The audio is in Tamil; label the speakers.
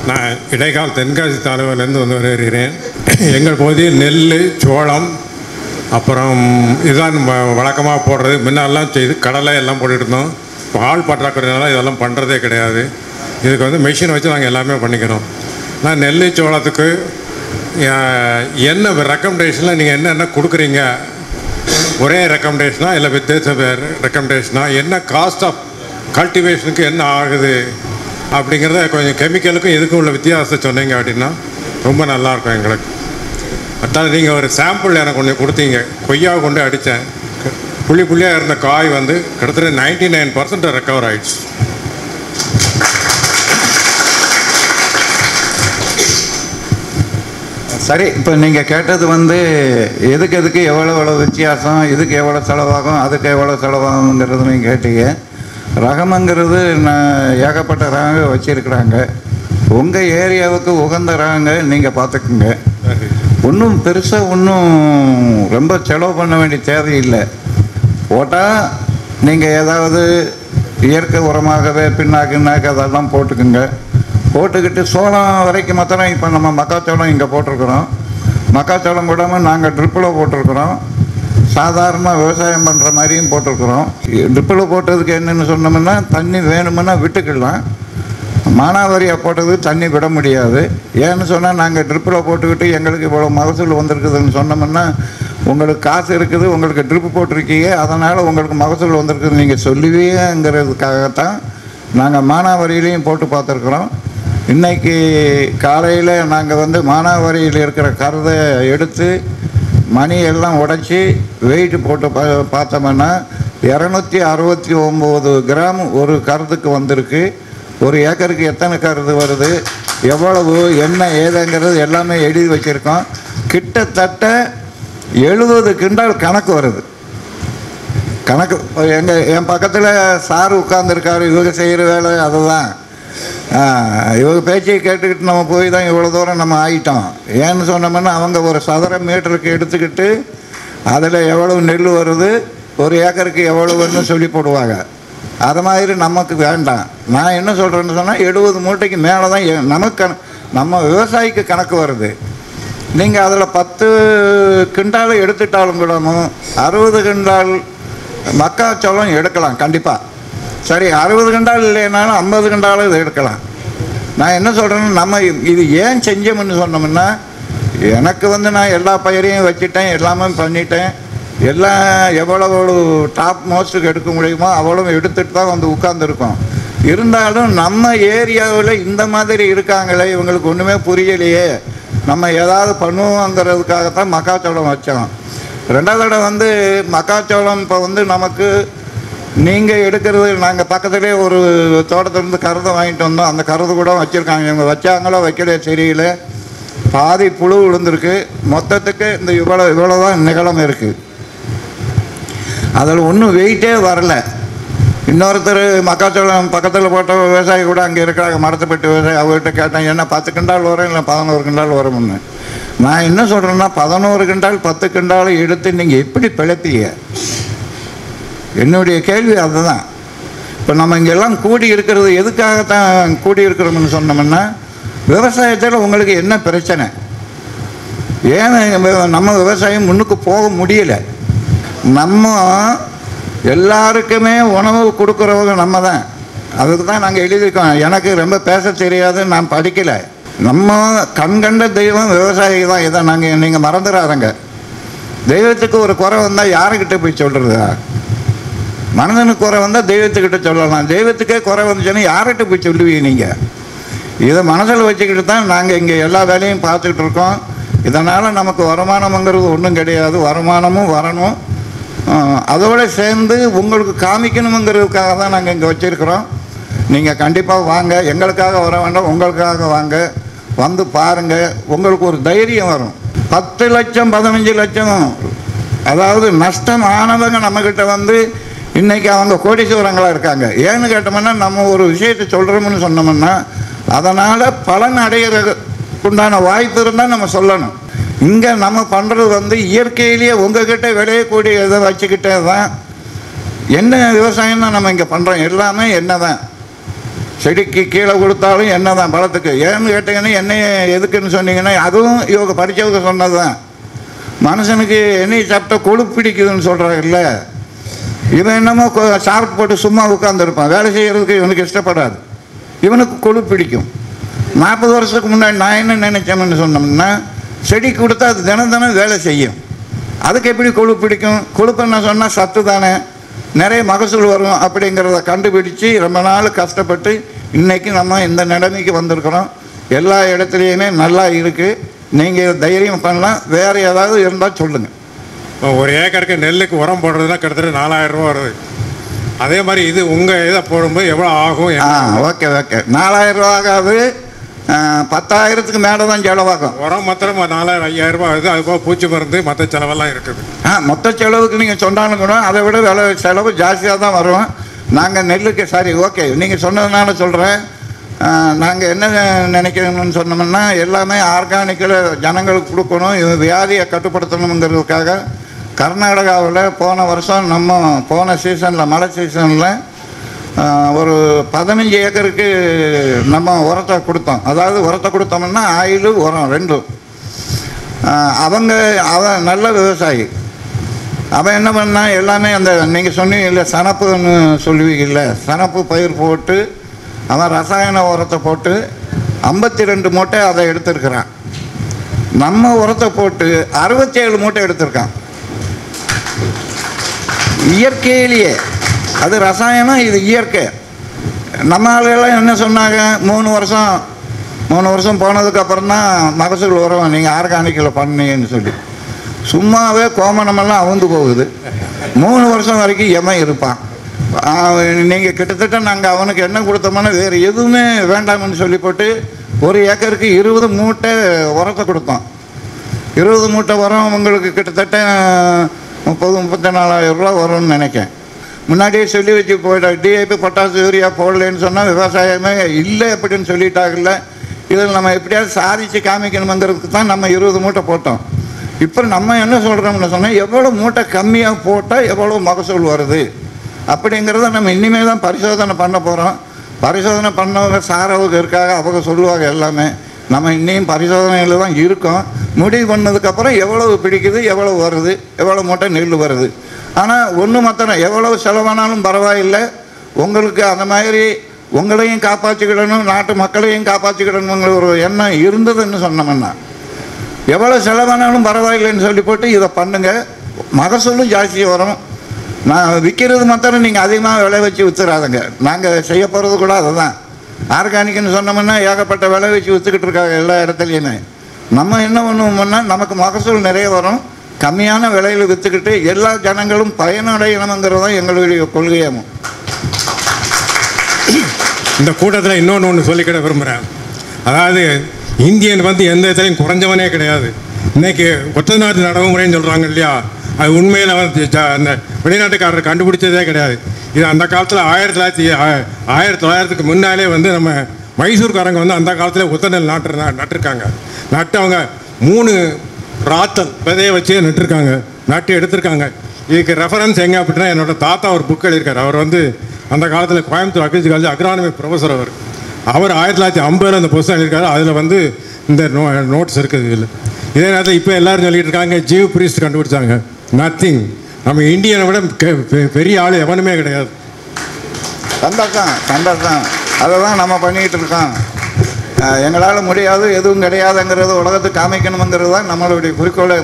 Speaker 1: நான் இடைக்கால் தென்காசி தாலுகாவிலேருந்து வந்து வருகிறேன். எங்கள் பகுதியில் நெல், சோளம், அப்புறம் இதுதான் வழக்கமாக போடுறது. முன்னெல்லாம் செய்து கடலை எல்லாம் போட்டுட்டு இருந்தோம். இப்போ ஆள் பற்றாக்குறையினால இதெல்லாம் பண்ணுறதே கிடையாது. இதுக்கு வந்து மெஷின் வச்சு நாங்கள் எல்லாமே பண்ணிக்கிறோம். நான் நெல், சோளத்துக்கு என்ன ரெக்கமெண்டேஷனில் நீங்கள் என்னென்ன கொடுக்குறீங்க? ஒரே ரெக்கமெண்டேஷனா இல்லை வித்தியாச ரெக்கமெண்டேஷனா? என்ன காஸ்ட் ஆஃப் கல்டிவேஷனுக்கு என்ன ஆகுது அப்படிங்கிறத கொஞ்சம் கெமிக்கலுக்கும் இதுக்கும் உள்ள வித்தியாசத்தை சொன்னீங்க அப்படின்னா ரொம்ப நல்லாயிருக்கும் எங்களுக்கு. அதாவது நீங்கள் ஒரு சாம்பிள் எனக்கு ஒன்று கொடுத்தீங்க. கொய்யாவை கொண்டு அடித்தேன். புள்ளியாக இருந்த காய் வந்து கிட்டத்தட்ட 99% ரெக்கவர் ஆகிடுச்சு.
Speaker 2: சரி, இப்போ நீங்கள் கேட்டது வந்து எதுக்கு எவ்வளோ வித்தியாசம், இதுக்கு எவ்வளோ செலவாகும், அதுக்கு எவ்வளோ செலவாகுங்கிறது நீங்கள் கேட்டீங்க. ரகம்ங்கிறது ஏகப்பட்ட ரகங்கள் வச்சுருக்குறாங்க. உங்கள் ஏரியாவுக்கு உகந்த ரகங்கள் நீங்கள் பார்த்துக்குங்க. ஒன்றும் பெருசாக ஒன்றும் ரொம்ப செலவு பண்ண வேண்டிய தேவையில்லை. போட்டால் நீங்கள் ஏதாவது இயற்கை உரமாகவே பின்னாக்கு அதெல்லாம் போட்டுக்குங்க. போட்டுக்கிட்டு சோளம் வரைக்கும் மாத்திரம் இப்போ நம்ம மக்காச்சோளம் இங்கே போட்டிருக்கிறோம். மக்காச்சோளம் கூடாமல் நாங்கள் ட்ரிப்பில் போட்டிருக்கிறோம். சாதாரணமாக விவசாயம் பண்ணுற மாதிரியும் போட்டிருக்கிறோம். ட்ரிப்பில் போட்டதுக்கு என்னென்னு சொன்னோம்னா, தண்ணி வேணுமுன்னா விட்டுக்கலாம். மானாவாரியாக போட்டது தண்ணி விட முடியாது. ஏன்னு சொன்னால், நாங்கள் ட்ரிப்பில் போட்டுக்கிட்டு எங்களுக்கு இவ்வளோ மகசூல் வந்திருக்குதுன்னு சொன்னோம்னா, உங்களுக்கு காசு இருக்குது, உங்களுக்கு ட்ரிப்பு போட்டிருக்கீங்க, அதனால் உங்களுக்கு மகசூல் வந்திருக்குது நீங்கள் சொல்லுவீங்கிறதுக்காகத்தான் நாங்கள் மானாவாரியிலையும் போட்டு பார்த்துருக்குறோம். இன்றைக்கி காலையில் நாங்கள் வந்து மானாவாரியில் இருக்கிற கருதை எடுத்து மணியெல்லாம் உடைச்சி வெயிட்டு போட்டு பார்த்தோம்னா 269 கிராம் ஒரு கருதுக்கு வந்திருக்கு. ஒரு ஏக்கருக்கு எத்தனை கருது வருது, எவ்வளவு, என்ன ஏதுங்கிறது எல்லாமே எழுதி வச்சுருக்கோம். கிட்டத்தட்ட 70 கிண்டால் கணக்கு வருது. கணக்கு என் பக்கத்தில் சார் உட்கார்ந்துருக்காரு. இவங்க செய்கிற வேலை அதுதான். இவங்க பேச்சை கேட்டுக்கிட்டு நம்ம போய் தான் இவ்வளோ தூரம் நம்ம ஆகிட்டோம். ஏன்னு சொன்னோம்னா, அவங்க ஒரு சதுர மீட்டருக்கு எடுத்துக்கிட்டு அதில் எவ்வளவு நெல் வருது, ஒரு ஏக்கருக்கு எவ்வளவுன்னு சொல்லி போடுவாங்க. அது மாதிரி நமக்கு வேண்டாம். நான் என்ன சொல்கிறேன்னு சொன்னால், 70 மூட்டைக்கு மேலே தான் நமக்கு நம்ம விவசாயிக்கு கணக்கு வருது. நீங்கள் அதில் 10 கிண்டால் எடுத்துட்டாலும் கூட 60 கிண்டால் மக்காச்சோளம் எடுக்கலாம் கண்டிப்பாக. சரி, 60 கிண்டால் இல்லைனாலும் 50 கிண்டாலும் இதை எடுக்கலாம். நான் என்ன சொல்கிறேன்னா, நம்ம இது ஏன் செஞ்சோம்னு சொன்னோம்னா, எனக்கு வந்து நான் எல்லா பயிரையும் வச்சுட்டேன், எல்லாமே பண்ணிட்டேன். எல்லாம் எவ்வளவு டாப் மோஸ்ட்டுக்கு எடுக்க முடியுமோ அவ்வளோ எடுத்துகிட்டு தான் வந்து உட்காந்துருக்கோம். இருந்தாலும் நம்ம ஏரியாவில் இந்த மாதிரி இருக்காங்களே, இவங்களுக்கு ஒன்றுமே புரியலையே, நம்ம ஏதாவது பண்ணுவோங்கிறதுக்காகத்தான் மக்காச்சோளம் வச்சோம். ரெண்டாவது தடவை வந்து மக்காச்சோளம் இப்போ வந்து நமக்கு நீங்கள் எடுக்கிறது, நாங்கள் பக்கத்துலேயே ஒரு தோட்டத்திலேருந்து கருதை வாங்கிட்டு வந்தோம். அந்த கருது கூட வச்சுருக்காங்க. இவங்க வச்சாங்களோ வைக்கலையே தெரியல. பாதி புழு விழுந்திருக்கு. மொத்தத்துக்கு இந்த இவ்வளோ தான் நிகழம் இருக்குது. அதில் ஒன்றும் வெயிட்டே வரலை. இன்னொருத்தர் மக்காச்சோளம் பக்கத்தில் போட்ட விவசாயி கூட அங்கே இருக்கிறாங்க, மரத்தைப்பட்டு விவசாயி. அவர்கிட்ட கேட்டேன், என்ன 10 கிண்டால் வரும் இல்லை 11 கிண்டால் வரும்னு. நான் என்ன சொல்கிறேன்னா, 11 கிண்டால் 10 கிண்டால் எடுத்து நீங்கள் எப்படி பிழைப்பீங்க? என்னுடைய கேள்வி அதுதான். இப்போ நம்ம இங்கெல்லாம் கூடி இருக்கிறது எதுக்காகத்தான் கூடி இருக்கிறோம்னு சொன்னோம்னா, விவசாயத்தில் உங்களுக்கு என்ன பிரச்சனை, ஏன் நம்ம விவசாயம் முன்னுக்கு போக முடியலை? நம்ம எல்லாருக்குமே உணவு கொடுக்குறவங்க நம்ம தான். அதுக்கு தான் நாங்கள் எழுதியிருக்கோம். எனக்கு ரொம்ப பேச தெரியாது, நான் படிக்கலை. நம்ம கண்கண்ட தெய்வம் விவசாயி தான். இதை நீங்கள் மறந்துடாதங்க. தெய்வத்துக்கு ஒரு குறை வந்தால் யாருக்கிட்ட போய் சொல்கிறதா? மனிதனுக்கு குறை வந்தால் தெய்வத்துக்கிட்ட சொல்லலாம். தெய்வத்துக்கே குறை வந்துச்சுன்னா யார்கிட்ட போய் சொல்லுவீங்க நீங்கள்? இதை மனசில் வச்சுக்கிட்டு தான் நாங்கள் இங்கே எல்லா வேலையும் பார்த்துக்கிட்டு இருக்கோம். இதனால் நமக்கு வருமானம்ங்கிறது ஒன்றும் கிடையாது. வருமானமும் வரணும், அதோடு சேர்ந்து உங்களுக்கு காமிக்கணுங்கிறதுக்காக தான் நாங்கள் இங்கே வச்சுருக்கிறோம். நீங்கள் கண்டிப்பாக வாங்க, எங்களுக்காக வர வேண்டாம், உங்களுக்காக வாங்க, வந்து பாருங்கள். உங்களுக்கு ஒரு தைரியம் வரும். 10 லட்சம் 15 லட்சம் அதாவது நஷ்டம் ஆனவங்க நம்மக்கிட்ட வந்து இன்றைக்கி அவங்க கோடீஸ்வரங்களாக இருக்காங்க. ஏன்னு கேட்டோம்னா, நம்ம ஒரு விஷயத்தை சொல்கிறோம்னு சொன்னோம்னா அதனால் பலன் அடைகிறதுக்குண்டான வாய்ப்பு இருந்தால் நம்ம சொல்லணும். இங்கே நம்ம பண்ணுறது வந்து இயற்கையிலேயே உங்கள்கிட்ட விளையக்கூடிய இதை வச்சுக்கிட்டே தான். என்ன விவசாயம் தான் நம்ம இங்கே பண்ணுறோம், எல்லாமே என்ன தான். செடிக்கு கீழே கொடுத்தாலும் எண்ணெய் தான் பழத்துக்கு. ஏன்னு கேட்டிங்கன்னா எண்ணெயை எதுக்குன்னு சொன்னீங்கன்னா அதுவும் இவங்க படித்தவங்க சொன்னது தான். மனுஷனுக்கு எண்ணெய் சாப்பிட்டா கொழுப்பு பிடிக்குதுன்னு சொல்கிறாங்கல்ல, இவன் என்னமோ சாப்பிட்டு போட்டு சும்மா உட்காந்துருப்பான். வேலை செய்கிறதுக்கு இவனுக்கு இஷ்டப்படாது, இவனுக்கு கொழுப்பு பிடிக்கும். 40 வருஷத்துக்கு முன்னாடி நான் என்ன நினைச்சேன்னு சொன்னோம்னா, செடி கொடுத்தா அது தினம் தினம் வேலை செய்யும், அதுக்கு எப்படி கொழுப்பு பிடிக்கும்? கொழுப்பு என்ன சொன்னால் சத்து தானே, நிறைய மகசூல் வரும் அப்படிங்கிறத கண்டுபிடிச்சு ரொம்ப நாள் கஷ்டப்பட்டு இன்றைக்கி நம்ம இந்த நிலைமைக்கு வந்திருக்கிறோம். எல்லா இடத்துலையுமே நல்லா இருக்குது. நீங்கள் தைரியம் பண்ணலாம். வேறு ஏதாவது இருந்தால் சொல்லுங்கள்.
Speaker 1: ஒரு ஏக்கருக்கு நெல்லுக்கு உரம் போடுறதுனா கிட்டத்தட்ட 4000 ரூபா வருது. அதே மாதிரி இது உங்கள் இதை போடும்போது எவ்வளோ ஆகும்?
Speaker 2: ஓகே 4000 ரூபா ஆகாது, 10,000க்கு மேலே தான் செலவாகும்.
Speaker 1: உரம் மாத்திரம் 4000 5000 ரூபா ஆகுது. அதுபோக பூச்சி மருந்து மற்ற செலவெல்லாம் இருக்குது.
Speaker 2: மொத்த செலவுக்கு நீங்கள் சொன்னாலும் கூட அதை விட விலை செலவு ஜாஸ்தியாக தான் வரும். நாங்கள் நெல்லுக்கு சரி ஓகே நீங்கள் சொன்னதுனால சொல்கிறேன். நாங்கள் என்ன நினைக்கிறோம்னு சொன்னோம்னா, எல்லாமே ஆர்கானிக்கில் ஜனங்களுக்கு கொடுக்கணும், வியாதியை கட்டுப்படுத்தணுங்கிறதுக்காக கர்நாடகாவில் போன வருஷம் நம்ம போன சீசனில் மழை சீசனில் ஒரு 15 ஏக்கருக்கு நம்ம உரத்தை கொடுத்தோம். அதாவது உரத்தை கொடுத்தோம்னா ஆயில் உரம் ரெண்டும். அவன் நல்ல விவசாயி. அவன் என்ன பண்ணால் எல்லாமே அந்த நீங்கள் சொன்னீங்கல்ல சனப்புன்னு சொல்லுவீங்கல்ல, சனப்பு பயிர் போட்டு அவன் ரசாயன உரத்தை போட்டு 52 மூட்டை அதை எடுத்திருக்கிறான். நம்ம உரத்தை போட்டு 67 மூட்டை எடுத்திருக்கான். இயற்கையிலேயே அது ரசாயனம், இது இயற்கை. நம்ம ஆளுகள்லாம் என்ன சொன்னாங்க, 3 வருஷம் போனதுக்கப்புறம் தான் மகசூல் உரம் நீங்கள் ஆர்கானிக்கில் பண்ணீங்கன்னு சொல்லி சும்மாவே கோமணமெல்லாம் அவுந்து போகுது. 3 வருஷம் வரைக்கும் எவன் இருப்பான்? நீங்கள் கிட்டத்தட்ட நாங்கள் அவனுக்கு என்ன கொடுத்தோம்னா வேறு எதுவுமே வேண்டாம்னு சொல்லி போட்டு ஒரு ஏக்கருக்கு 20 மூட்டை உரத்தை கொடுத்தோம். 20 மூட்டை உரம் உங்களுக்கு கிட்டத்தட்ட 30-34,000 ரூபா வரும்னு நினைக்கிறேன். முன்னாடியே சொல்லி வச்சு போயிட்டா, டிஏபி பொட்டாசு யூரியா போடலன்னு சொன்னால் விவசாயமே இல்லை அப்படின்னு சொல்லிட்டாங்கல்ல. இதில் நம்ம எப்படியாவது சாதித்து காமிக்கணுங்கிறதுக்கு தான் நம்ம 20 மூட்டை போட்டோம். இப்போ நம்ம என்ன சொல்கிறோம்னு சொன்னால், எவ்வளோ மூட்டை கம்மியாக போட்டால் எவ்வளோ மகசூல் வருது அப்படிங்கிறத நம்ம இனிமேல் தான் பரிசோதனை பண்ண போகிறோம். பரிசோதனை பண்ணவங்க சாரவுக்கு இருக்காங்க, அவங்க சொல்லுவாங்க எல்லாமே. நம்ம இன்னும் பரிசோதனையில் தான் இருக்கோம். முடிவு பண்ணதுக்கப்புறம் எவ்வளவு பிடிக்குது, எவ்வளவு வருது, எவ்வளோ மூட்டை நெல் வருது. ஆனால் ஒன்று மாத்திரம், எவ்வளவு செலவானாலும் பரவாயில்லை, உங்களுக்கு அந்த மாதிரி உங்களையும் காப்பாற்றிக்கிடணும், நாட்டு மக்களையும் காப்பாற்றிக்கிடணுங்கிற ஒரு எண்ணம் இருந்ததுன்னு சொன்னோம்னா, எவ்வளோ செலவானாலும் பரவாயில்லைன்னு சொல்லி போட்டு இதை பண்ணுங்கள். மகசூலும் ஜாஸ்தி வரும். நான் விற்கிறது மாத்திரம் நீங்கள் அதிகமாக விலை வச்சு விற்றுறாதுங்க. நாங்கள் செய்ய போகிறது கூட அதை தான். ஆர்கானிக்னு சொன்னோம்னா ஏகப்பட்ட விலை வச்சு விற்றுக்கிட்டு இருக்காங்க எல்லா இடத்துலையுமே. நம்ம என்ன பண்ணுவோம்னா, நமக்கு மகசூல் நிறைய வரும், கம்மியான விலையில் விற்றுக்கிட்டு எல்லா ஜனங்களும் பயனடையணுங்கிறது தான் எங்களுடைய கொள்கையாகும்.
Speaker 1: இந்த கூட்டத்தில் இன்னொன்று சொல்லிக்கிட விரும்புகிறேன். அதாவது இந்தியன் எந்த இடத்துலையும் குறைஞ்சவனே கிடையாது. இன்றைக்கி ஒற்றை நாட்டு நடைமுறைன்னு சொல்கிறாங்க இல்லையா, அது உண்மையில் அந்த வெளிநாட்டுக்காரர் கண்டுபிடிச்சதே கிடையாது. இது அந்த காலத்தில் 1900க்கு முன்னாலே நம்ம மைசூர்காரங்க அந்த காலத்தில் ஒத்தநெல் நட்டுருக்காங்க. நட்டு அவங்க 3 ராத்தல் விதையை வச்சு நட்டுருக்காங்க, நட்டு எடுத்திருக்காங்க. இதுக்கு ரெஃபரன்ஸ் எங்கே அப்படின்னா, என்னோடய தாத்தா ஒரு புக் எழுதியிருக்கார். அவர் அந்த காலத்தில் Coimbatore agriculture college agronomy professor. அவர் 1950 அந்த புத்தகம் எழுதியிருக்காரு. அதில் இந்த நோட்ஸ் இருக்குது. இதில் இதே நேரத்தில் இப்போ எல்லோரும் சொல்லிகிட்டு இருக்காங்க ஜீவ் பிரீஸ்ட் கண்டுபிடிச்சாங்க. நத்திங். நம்ம இந்தியனை விட பெரிய ஆள் எவனுமே கிடையாது.
Speaker 2: சந்தோஷம். அதை தான் நம்ம பண்ணிக்கிட்டு இருக்கோம். எங்களால் முடியாது, எதுவும் கிடையாதுங்கிறது உலகத்துக்கு காமிக்கணுங்கிறது தான் நம்மளுடைய குறிக்கோளே.